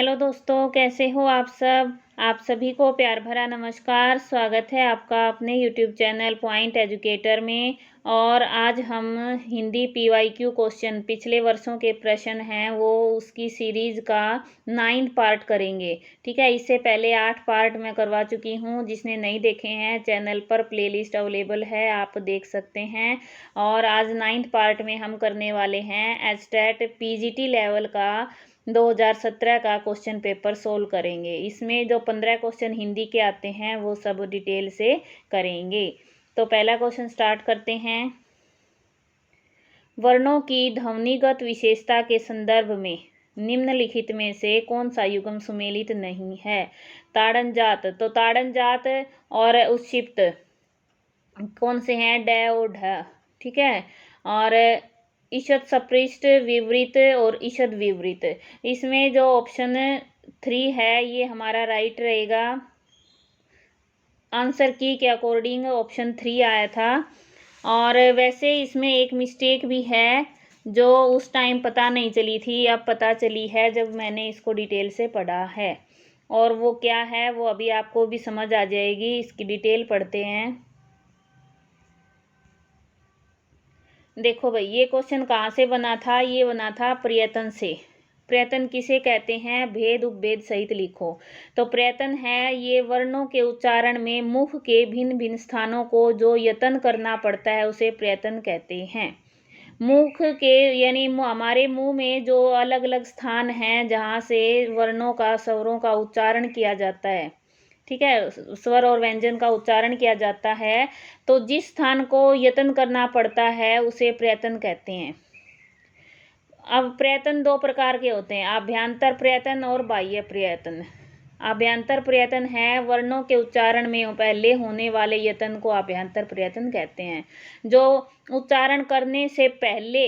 Hello दोस्तों, कैसे हो आप सब। आप सभी को प्यार भरा नमस्कार। स्वागत है आपका अपने यूट्यूब चैनल पॉइंट एजुकेटर में। और आज हम हिंदी पीवाईक्यू क्वेश्चन पिछले वर्षों के प्रश्न हैं वो उसकी सीरीज़ का 9th पार्ट करेंगे। ठीक है, इससे पहले 8 पार्ट मैं करवा चुकी हूँ। जिसने नहीं देखे हैं चैनल पर प्लेलिस्ट अवेलेबल है, आप देख सकते हैं। और आज 9th पार्ट में हम करने वाले हैं एचटेट पीजीटी लेवल का 2017 का क्वेश्चन पेपर सोल्व करेंगे। इसमें जो 15 क्वेश्चन हिंदी के आते हैं वो सब डिटेल से करेंगे। तो पहला क्वेश्चन स्टार्ट करते हैं। वर्णों की ध्वनिगत विशेषता के संदर्भ में निम्नलिखित में से कौन सा युग्म सुमेलित नहीं है। ताड़न जात, तो ताड़न जात और उत्क्षिप्त कौन से हैं, ड और ढ। ठीक है, और ईषद सपृष्ट, विवृत और ईषद विवृत। इसमें जो ऑप्शन 3 है ये हमारा राइट रहेगा। आंसर की के अकॉर्डिंग ऑप्शन 3 आया था। और वैसे इसमें एक मिस्टेक भी है जो उस टाइम पता नहीं चली थी, अब पता चली है जब मैंने इसको डिटेल से पढ़ा है। और वो क्या है वो अभी आपको भी समझ आ जाएगी। इसकी डिटेल पढ़ते हैं। देखो भाई, ये क्वेश्चन कहाँ से बना था, ये बना था प्रयत्न से। प्रयत्न किसे कहते हैं, भेद उपभेद सहित लिखो। तो प्रयत्न है ये वर्णों के उच्चारण में मुख के भिन्न भिन्न स्थानों को जो यत्न करना पड़ता है उसे प्रयत्न कहते हैं। मुख के यानी हमारे मुंह में जो अलग अलग स्थान हैं जहाँ से वर्णों का, स्वरों का उच्चारण किया जाता है। ठीक है, स्वर और व्यंजन का उच्चारण किया जाता है, तो जिस स्थान को यत्न करना पड़ता है उसे प्रयत्न कहते हैं। अब प्रयत्न 2 प्रकार के होते हैं, आभ्यंतर प्रयत्न और बाह्य प्रयत्न। आभ्यंतर प्रयत्न है वर्णों के उच्चारण में पहले होने वाले यत्न को आभ्यंतर प्रयत्न कहते हैं। जो उच्चारण करने से पहले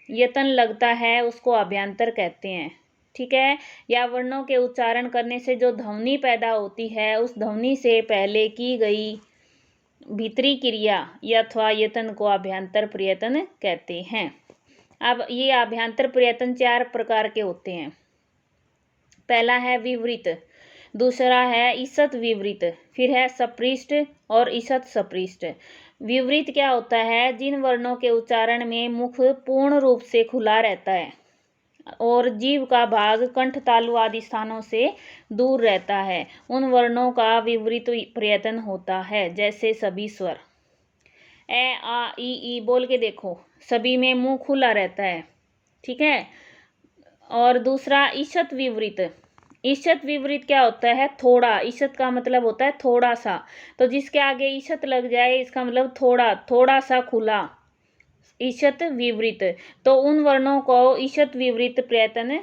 यत्न लगता है उसको आभ्यंतर कहते हैं। ठीक है, या वर्णों के उच्चारण करने से जो ध्वनि पैदा होती है उस ध्वनि से पहले की गई भीतरी क्रिया अथवा यत्न को आभ्यंतर प्रयत्न कहते हैं। अब ये आभ्यंतर प्रयत्न 4 प्रकार के होते हैं। पहला है विवृत, दूसरा है ईषद विवृत, फिर है सपृष्ट और ईषद सपृष्ट। विवृत क्या होता है, जिन वर्णों के उच्चारण में मुख पूर्ण रूप से खुला रहता है और जीभ का भाग कंठ, तालु आदि स्थानों से दूर रहता है, उन वर्णों का विवृत प्रयत्न होता है। जैसे सभी स्वर ए आ ई बोल के देखो, सभी में मुंह खुला रहता है। ठीक है, और दूसरा ईषद विवृत। ईषद विवृत क्या होता है, थोड़ा। ईषद का मतलब होता है थोड़ा सा, तो जिसके आगे ईषद लग जाए इसका मतलब थोड़ा, थोड़ा सा खुला, ईषद विवृत। तो उन वर्णों को ईषद विवृत प्रयत्न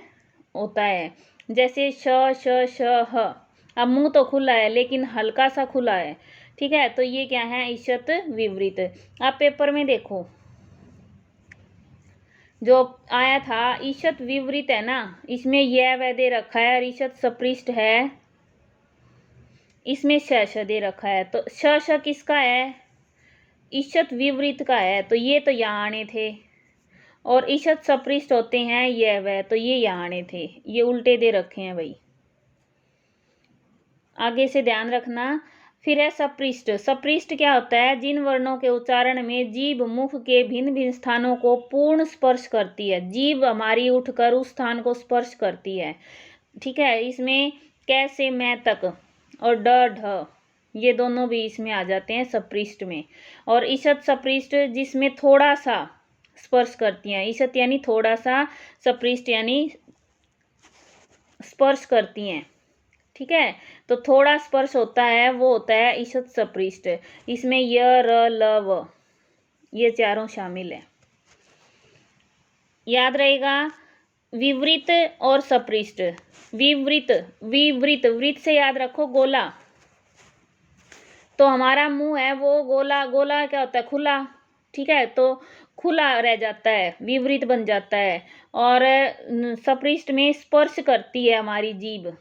होता है। जैसे श श श ह, अब मुंह तो खुला है लेकिन हल्का सा खुला है। ठीक है, तो ये क्या है, ईषद विवृत। अब पेपर में देखो जो आया था ईषद विवृत है ना, इसमें यह वह दे रखा है और ईषद सपृष्ट है, इसमें श दे रखा है। तो श किसका है, ईषद विवृत का है, तो ये तो यहाँ आने थे। और ईषद सपृष्ट होते हैं यह वह, तो ये यहाँ आने थे, ये उल्टे दे रखे हैं भाई, आगे से ध्यान रखना। फिर है सपृष्ट। सपृष्ट क्या होता है, जिन वर्णों के उच्चारण में जीभ मुख के भिन्न भिन्न स्थानों को पूर्ण स्पर्श करती है। जीभ हमारी उठकर उस स्थान को स्पर्श करती है। ठीक है, इसमें क से मैं तक और ड ढ ये दोनों भी इसमें आ जाते हैं सपृष्ट में। और ईषद सपृष्ट जिसमें थोड़ा सा स्पर्श करती हैं। ईषद यानी थोड़ा सा, सपृष्ट यानी स्पर्श करती हैं। ठीक है, तो थोड़ा स्पर्श होता है वो होता है ईषद सपृष्ट। इसमें य र ल व ये चारों शामिल है। याद रहेगा विवृत और सपृष्ट। विवृत, विवृत, वृत से याद रखो गोला, तो हमारा मुंह है वो गोला, गोला क्या होता है, खुला। ठीक है, तो खुला रह जाता है, विवृत बन जाता है। और सपृष्ट में स्पर्श करती है हमारी जीभ,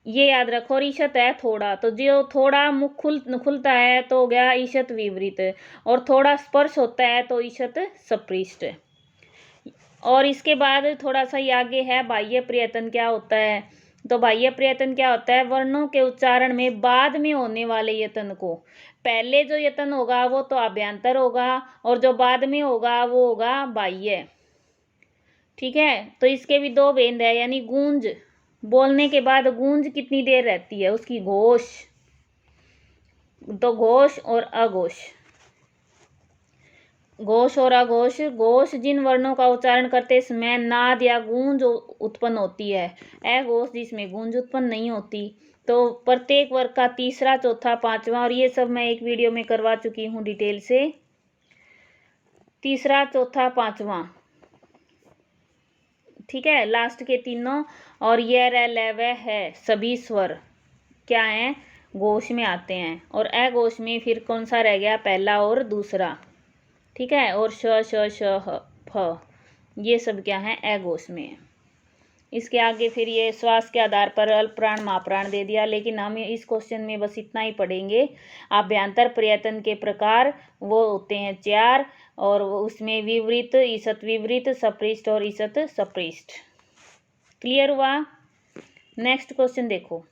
ये याद रखो। और ईषद है थोड़ा, तो जो थोड़ा मुख खुलता है तो हो गया ईषद विवृत, और थोड़ा स्पर्श होता है तो ईषद सपृष्ट। और इसके बाद थोड़ा सा ये आगे है बाह्य प्रयत्न क्या होता है। तो बाह्य प्रयत्न क्या होता है, वर्णों के उच्चारण में बाद में होने वाले यत्न को, पहले जो यत्न होगा वो तो अभ्यंतर होगा और जो बाद में होगा वो होगा बाह्य। ठीक है, तो इसके भी दो भेद है, यानी गूंज, बोलने के बाद गूंज कितनी देर रहती है उसकी, घोष, तो घोष और अघोष। घोष और अघोष, घोष जिन वर्णों का उच्चारण करते समय नाद या गूंज उत्पन्न होती है, अघोष जिसमें गूंज उत्पन्न नहीं होती। तो प्रत्येक वर्ग का तीसरा, चौथा, पांचवा, और ये सब मैं एक वीडियो में करवा चुकी हूँ डिटेल से, तीसरा, चौथा, पांचवा, ठीक है, लास्ट के तीनों, और ये र ल व है, सभी स्वर क्या हैं, घोष में आते हैं। और अघोष में फिर कौन सा रह गया, पहला और दूसरा, ठीक है, और श श श ह फ, ये सब क्या है, अघोष में। इसके आगे फिर ये श्वास के आधार पर अल्पप्राण महाप्राण दे दिया, लेकिन हम इस क्वेश्चन में बस इतना ही पढ़ेंगे। अभ्यंतर प्रयत्न के प्रकार वो होते हैं 4, और उसमें विवृत, ईसत विवृत, सपृष्ठ और ईसत सपृष्ठ। क्लियर हुआ। नेक्स्ट क्वेश्चन देखो,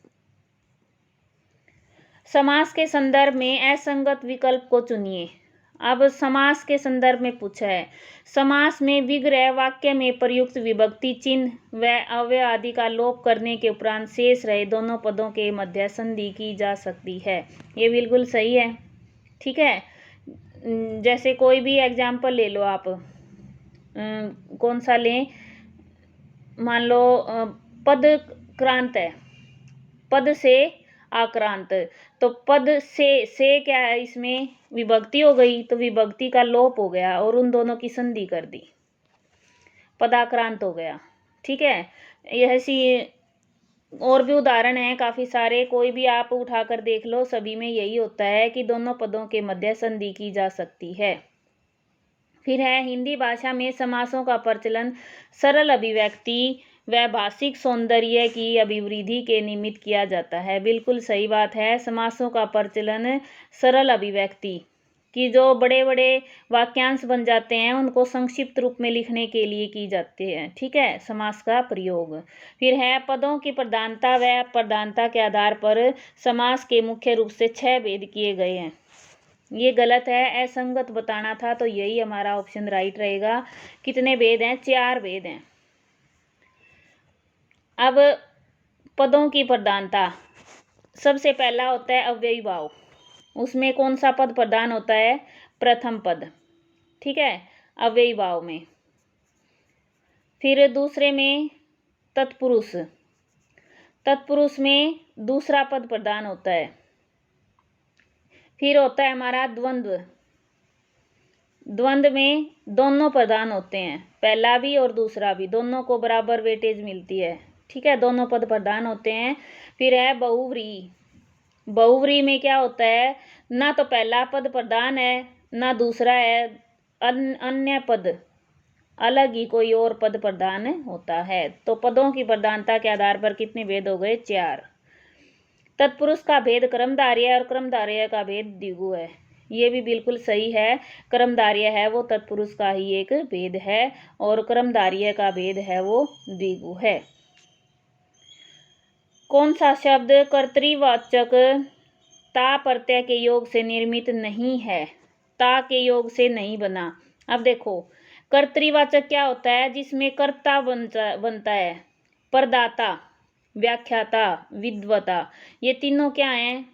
समास के संदर्भ में असंगत विकल्प को चुनिए। अब समास के संदर्भ में पूछा है, समास में विग्रह वाक्य में प्रयुक्त विभक्ति चिन्ह व अव्यय आदि का लोप करने के उपरांत शेष रहे दोनों पदों के मध्य संधि की जा सकती है। ये बिल्कुल सही है। ठीक है, जैसे कोई भी एग्जाम्पल ले लो आप, कौन सा लें, मान लो पद क्रांत है, पद से आक्रांत, तो पद से क्या है, इसमें विभक्ति हो गई, तो विभक्ति का लोप हो गया और उन दोनों की संधि कर दी, पदाक्रांत हो गया। ठीक है, ऐसी और भी उदाहरण हैं काफ़ी सारे, कोई भी आप उठाकर देख लो, सभी में यही होता है कि दोनों पदों के मध्य संधि की जा सकती है। फिर है, हिंदी भाषा में समासों का प्रचलन सरल अभिव्यक्ति व भाषिक सौंदर्य की अभिवृद्धि के निमित्त किया जाता है। बिल्कुल सही बात है, समासों का प्रचलन सरल अभिव्यक्ति कि जो बड़े बड़े वाक्यांश बन जाते हैं उनको संक्षिप्त रूप में लिखने के लिए की जाती है। ठीक है, समास का प्रयोग। फिर है, पदों की प्रधानता व प्रधानता के आधार पर समास के मुख्य रूप से 6 भेद किए गए हैं। ये गलत है, असंगत बताना था, तो यही हमारा ऑप्शन राइट रहेगा। कितने भेद हैं, 4 भेद हैं। अब पदों की प्रधानता, सबसे पहला होता है अव्ययी भाव, उसमें कौन सा पद प्रधान होता है, प्रथम पद। ठीक है, अव्ययी भाव में। फिर दूसरे में तत्पुरुष, तत्पुरुष में दूसरा पद प्रधान होता है। फिर होता है हमारा द्वंद्व, द्वंद्व में दोनों प्रधान होते हैं, पहला भी और दूसरा भी, दोनों को बराबर वेटेज मिलती है। ठीक है, दोनों पद प्रधान होते हैं। फिर है बहुव्रीहि, बहुव्रीहि में क्या होता है, ना तो पहला पद प्रधान है ना दूसरा है, अन्य पद अलग ही कोई और पद प्रधान होता है। तो पदों की प्रधानता के आधार पर कितने भेद हो गए, 4। तत्पुरुष का भेद क्रमधारय है और क्रमधारय का भेद द्विगु है। ये भी बिल्कुल सही है, क्रमधारय है वो तत्पुरुष का ही एक भेद है और क्रमधारय का भेद है वो द्विगु है। कौन सा शब्द कर्तृवाचक ता प्रत्यय के योग से निर्मित नहीं है, ता के योग से नहीं बना। अब देखो, कर्तृवाचक क्या होता है, जिसमें कर्ता बनता है, प्रदाता, व्याख्याता, विद्वता, ये तीनों क्या हैं,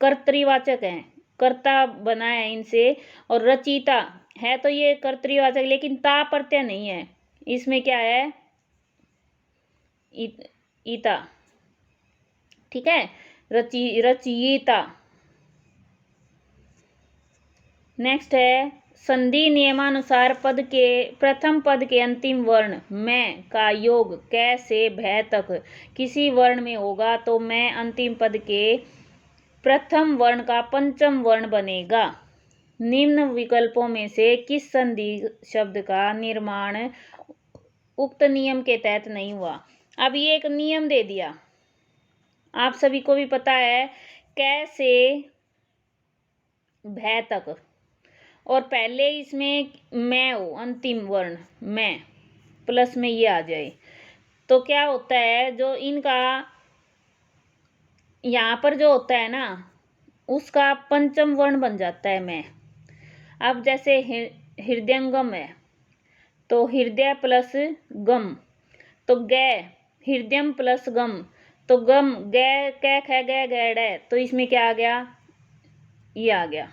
कर्तृवाचक हैं, कर्ता बना है इनसे, और रचयिता है तो ये कर्तृवाचक, लेकिन ता प्रत्यय नहीं है, इसमें क्या है, ईता। ठीक है, रचयिता। नेक्स्ट है, संधि नियमानुसार पद के प्रथम पद के अंतिम वर्ण मैं का योग कै से भय तक किसी वर्ण में होगा तो मैं अंतिम पद के प्रथम वर्ण का पंचम वर्ण बनेगा। निम्न विकल्पों में से किस संधि शब्द का निर्माण उक्त नियम के तहत नहीं हुआ। अब ये एक नियम दे दिया, आप सभी को भी पता है, कै से भय तक, और पहले इसमें मैं हो, अंतिम वर्ण मैं, प्लस में ये आ जाए, तो क्या होता है, जो इनका यहाँ पर जो होता है ना, उसका पंचम वर्ण बन जाता है मैं। अब जैसे हृदयंगम है, तो हृदय प्लस गम, तो गै, हृदयम प्लस गम, तो गम, गै कै ख गै गैड है, तो इसमें क्या आ गया, ये आ गया।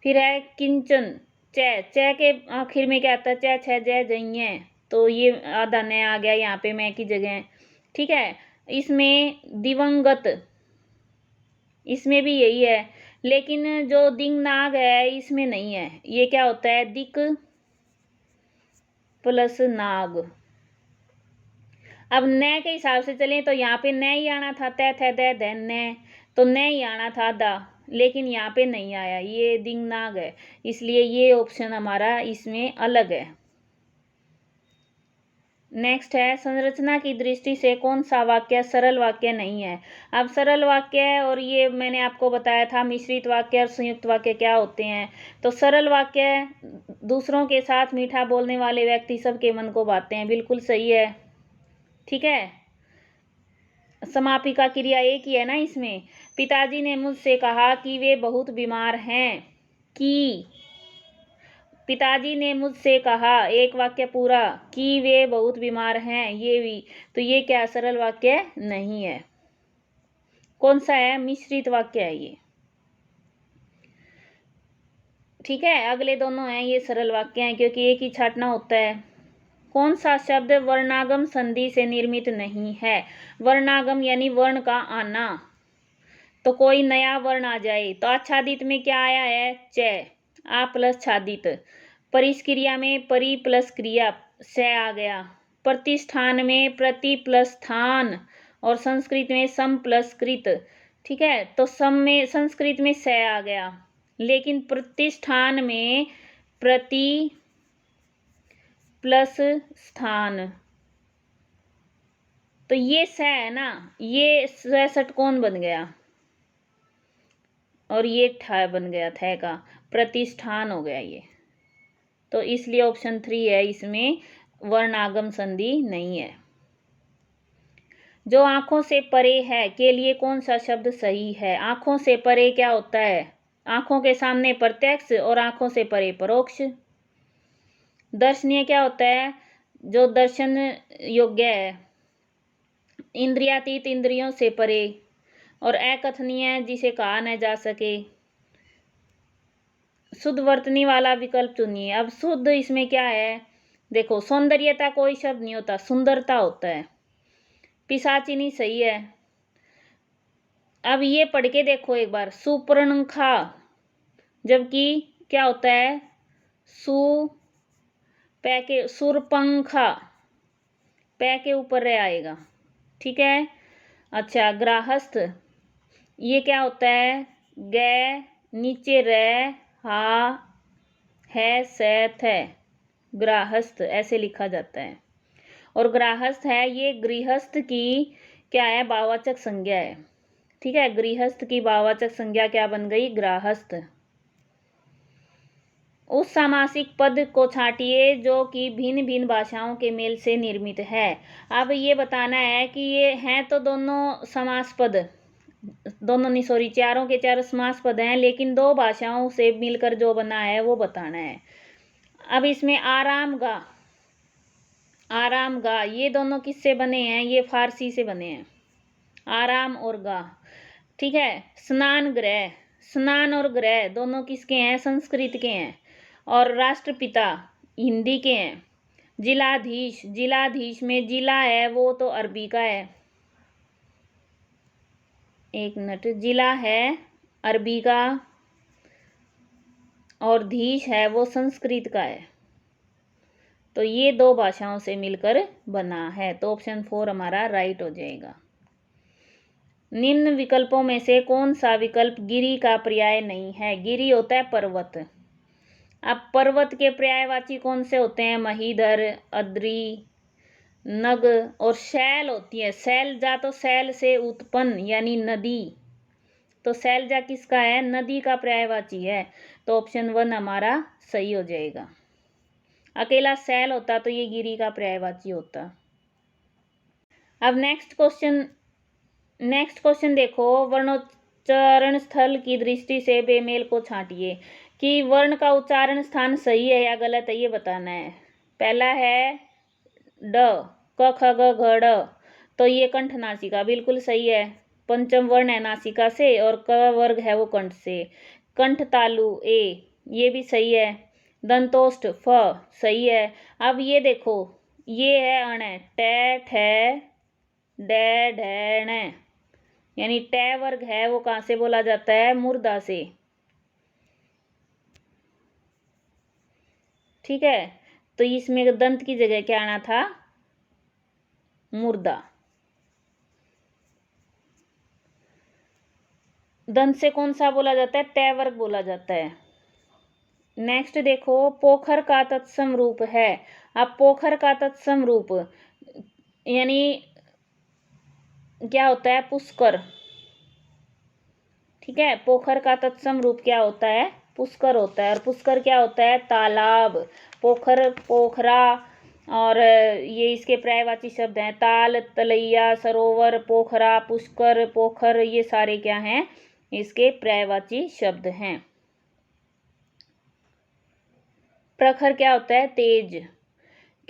फिर है किंचन, च, च के आखिर में क्या आता है, च छ जय जइए, तो ये आधा न आ गया यहाँ पे मैं की जगह। ठीक है, इसमें दिवंगत, इसमें भी यही है, लेकिन जो दिंग नाग है इसमें नहीं है, ये क्या होता है, दिक प्लस नाग। अब न के हिसाब से चलें तो यहाँ पे न ही आना था, तै थे दै दैन न, तो न ही आना था दा, लेकिन यहाँ पे नहीं आया, ये दिंग नाग है, इसलिए ये ऑप्शन हमारा इसमें अलग है। नेक्स्ट है, संरचना की दृष्टि से कौन सा वाक्य सरल वाक्य नहीं है। अब सरल वाक्य है, और ये मैंने आपको बताया था मिश्रित वाक्य और संयुक्त वाक्य क्या होते हैं। तो सरल वाक्य, दूसरों के साथ मीठा बोलने वाले व्यक्ति सबके मन को भाते हैं, बिल्कुल सही है। ठीक है, समापिका क्रिया एक ही है ना इसमें। पिताजी ने मुझसे कहा कि वे बहुत बीमार हैं, कि पिताजी ने मुझसे कहा, एक वाक्य पूरा, कि वे बहुत बीमार हैं, ये भी, तो ये क्या सरल वाक्य नहीं है। कौन सा है, मिश्रित वाक्य है ये। ठीक है, अगले दोनों हैं ये सरल वाक्य हैं, क्योंकि एक ही छाटना होता है। कौन सा शब्द वर्णागम संधि से निर्मित नहीं है। वर्णागम यानी वर्ण का आना, तो कोई नया वर्ण आ जाए, तो आच्छादित में क्या आया है, च, आ प्लस छादित। परिष्क्रिया में परि प्लस क्रिया, स आ गया। प्रतिष्ठान में प्रति प्लस स्थान, और संस्कृत में सम प्लस कृत। ठीक है, तो सम में संस्कृत में स आ गया, लेकिन प्रतिष्ठान में प्रति प्लस स्थान, तो ये स है ना, ये स षटकोण बन गया, और ये ठ बन गया, थ का प्रतिष्ठान हो गया ये, तो इसलिए ऑप्शन 3 है, इसमें वर्णागम संधि नहीं है। जो आंखों से परे है के लिए कौन सा शब्द सही है। आंखों से परे क्या होता है, आंखों के सामने प्रत्यक्ष और आंखों से परे परोक्ष। दर्शनीय क्या होता है, जो दर्शन योग्य है। इंद्रियातीत इंद्रियों से परे, और अकथनीय जिसे कहा न जा सके। शुद्ध वर्तनी वाला विकल्प चुनिए। अब शुद्ध इसमें क्या है, देखो सौंदर्यता कोई शब्द नहीं होता, सुंदरता होता है। पिशाचिनी सही है। अब ये पढ़ के देखो एक बार, सुपर्णखा, जबकि क्या होता है, सु पै के, सुरपंखा, पै के ऊपर रह आएगा। ठीक है, अच्छा ग्राहस्थ, ये क्या होता है, ग नीचे रह, हा है, सैथ है, गृहस्थ ऐसे लिखा जाता है। और गृहस्थ है, ये गृहस्थ की क्या है, भाववाचक संज्ञा है। ठीक है, गृहस्थ की भाववाचक संज्ञा क्या बन गई, गृहस्थ। उस सामासिक पद को छांटिए जो कि भिन्न भिन्न भाषाओं के मेल से निर्मित है। अब ये बताना है कि ये हैं तो दोनों समास पद, दोनों नहीं सॉरी, चारों के चारों समास पद हैं, लेकिन दो भाषाओं से मिलकर जो बना है वो बताना है। अब इसमें आराम गा, आराम गा, ये दोनों किससे बने हैं, ये फारसी से बने हैं, आराम और गा। ठीक है, स्नान गृह, स्नान और गृह दोनों किसके हैं, संस्कृत के हैं। और राष्ट्रपिता हिंदी के हैं। जिलाधीश, जिलाधीश में जिला है वो तो अरबी का है, एक मिनट, जिला है अरबी का, और धीश है वो संस्कृत का है। तो ये दो भाषाओं से मिलकर बना है, तो ऑप्शन 4 हमारा राइट हो जाएगा। निम्न विकल्पों में से कौन सा विकल्प गिरि का पर्याय नहीं है। गिरि होता है पर्वत। अब पर्वत के पर्यायवाची कौन से होते हैं, महीधर, अद्री, नग, और शैल होती है। शैलजा तो शैल से उत्पन्न यानी नदी, तो शैलजा किसका है, नदी का पर्यायवाची है। तो ऑप्शन 1 हमारा सही हो जाएगा। अकेला सैल होता तो ये गिरी का पर्यायवाची होता। अब नेक्स्ट क्वेश्चन देखो, वर्णोच्चारण स्थल की दृष्टि से बेमेल को छांटिए कि वर्ण का उच्चारण स्थान सही है या गलत है, ये बताना है। पहला है ड, क ख ग घ ड़, तो ये कंठ नासिका बिल्कुल सही है, पंचम वर्ण है नासिका से, और क वर्ग है वो कंठ से। कंठ तालु ए, ये भी सही है। दंतोष्ठ फ सही है। अब ये देखो, ये है अण, टे ठे डे ढे ण, यानी टे वर्ग है वो कहाँ से बोला जाता है, मूर्धा से। ठीक है, तो इसमें दंत की जगह क्या आना था, मूर्धा। दंत से कौन सा बोला जाता है, टे वर्ग बोला जाता है। नेक्स्ट देखो, पोखर का तत्सम रूप है। अब पोखर का तत्सम रूप यानी क्या होता है, पुष्कर। ठीक है, पोखर का तत्सम रूप क्या होता है, पुष्कर होता है। और पुष्कर क्या होता है, तालाब। पोखर, पोखरा, और ये इसके पर्यायवाची शब्द हैं, ताल, तलैया, सरोवर, पोखरा, पुष्कर, पोखर, ये सारे क्या हैं, इसके पर्यायवाची शब्द हैं। प्रखर क्या होता है, तेज।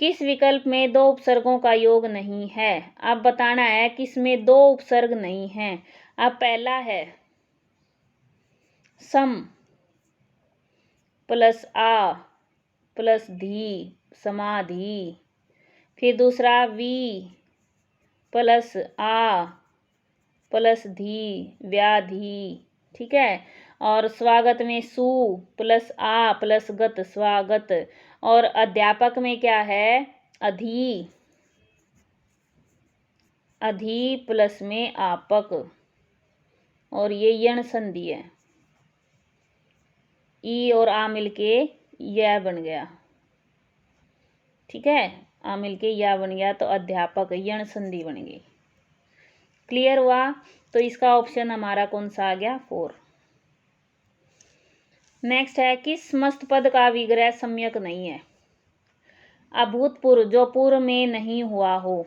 किस विकल्प में दो उपसर्गों का योग नहीं है, अब बताना है किसमें दो उपसर्ग नहीं है। अब पहला है सम प्लस आ प्लस धी, समाधि। फिर दूसरा वी प्लस आ प्लस धी, व्याधि। ठीक है, और स्वागत में सु प्लस आ प्लस गत, स्वागत। और अध्यापक में क्या है, अधि, अधि प्लस में आपक, और ये यण संधि है, ई और आ मिलके यह बन गया। ठीक है, आ मिलके या बन गया, तो अध्यापक यण संधि बन गई। क्लियर हुआ, तो इसका ऑप्शन हमारा कौन सा आ गया, 4। नेक्स्ट है, किस मस्त पद का विग्रह सम्यक नहीं है। अभूतपूर्व, जो पूर्व में नहीं हुआ हो,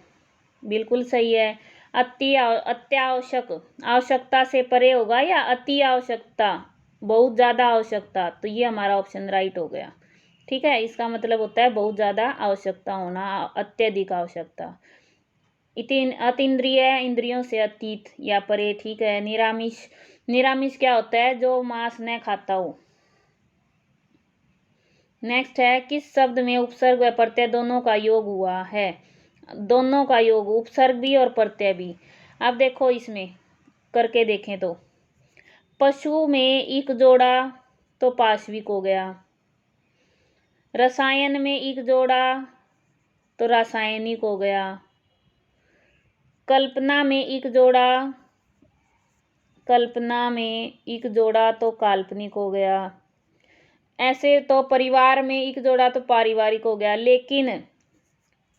बिल्कुल सही है। अत्यावश्यक, आवश्यकता से परे होगा, या अति आवश्यकता, बहुत ज्यादा आवश्यकता, तो ये हमारा ऑप्शन राइट हो गया। ठीक है, इसका मतलब होता है बहुत ज्यादा आवश्यकता होना, अत्यधिक आवश्यकता। अतीन्द्रिय, इंद्रियों से अतीत या परे। ठीक है, निरामिष, निरामिष क्या होता है, जो मांस न खाता हो। नेक्स्ट है, किस शब्द में उपसर्ग व प्रत्यय दोनों का योग हुआ है, दोनों का योग, उपसर्ग भी और प्रत्यय भी। अब देखो इसमें करके देखें तो, पशु में इक जोड़ा तो पाश्विक हो गया, रसायन में इक जोड़ा तो रासायनिक हो गया, कल्पना में इक जोड़ा, कल्पना में इक जोड़ा तो काल्पनिक हो गया। ऐसे तो परिवार में एक जोड़ा तो पारिवारिक हो गया, लेकिन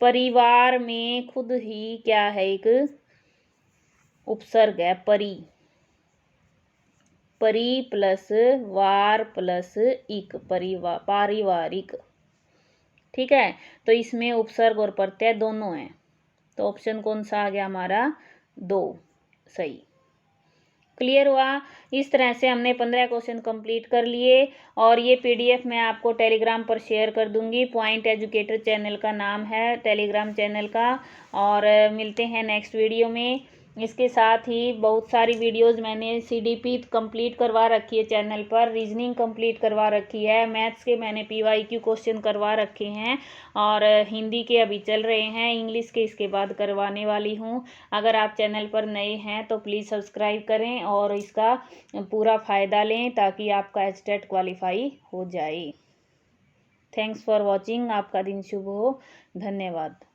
परिवार में खुद ही क्या है, एक उपसर्ग है, परि। परि प्लस वार प्लस इक, परिवार, पारिवारिक। ठीक है, तो इसमें उपसर्ग और प्रत्यय दोनों हैं, तो ऑप्शन कौन सा आ गया हमारा, 2 सही। क्लियर हुआ। इस तरह से हमने 15 क्वेश्चन कंप्लीट कर लिए, और ये पीडीएफ मैं आपको टेलीग्राम पर शेयर कर दूंगी। पॉइंट एजुकेटर चैनल का नाम है टेलीग्राम चैनल का। और मिलते हैं नेक्स्ट वीडियो में। इसके साथ ही बहुत सारी वीडियोस मैंने सीडीपी कंप्लीट करवा रखी है चैनल पर, रीजनिंग कंप्लीट करवा रखी है, मैथ्स के मैंने पीवाईक्यू क्वेश्चन करवा रखे हैं, और हिंदी के अभी चल रहे हैं, इंग्लिश के इसके बाद करवाने वाली हूँ। अगर आप चैनल पर नए हैं तो प्लीज़ सब्सक्राइब करें और इसका पूरा फ़ायदा लें, ताकि आपका एचटेट क्वालिफाई हो जाए। Thanks for watching. आपका दिन शुभ हो। धन्यवाद।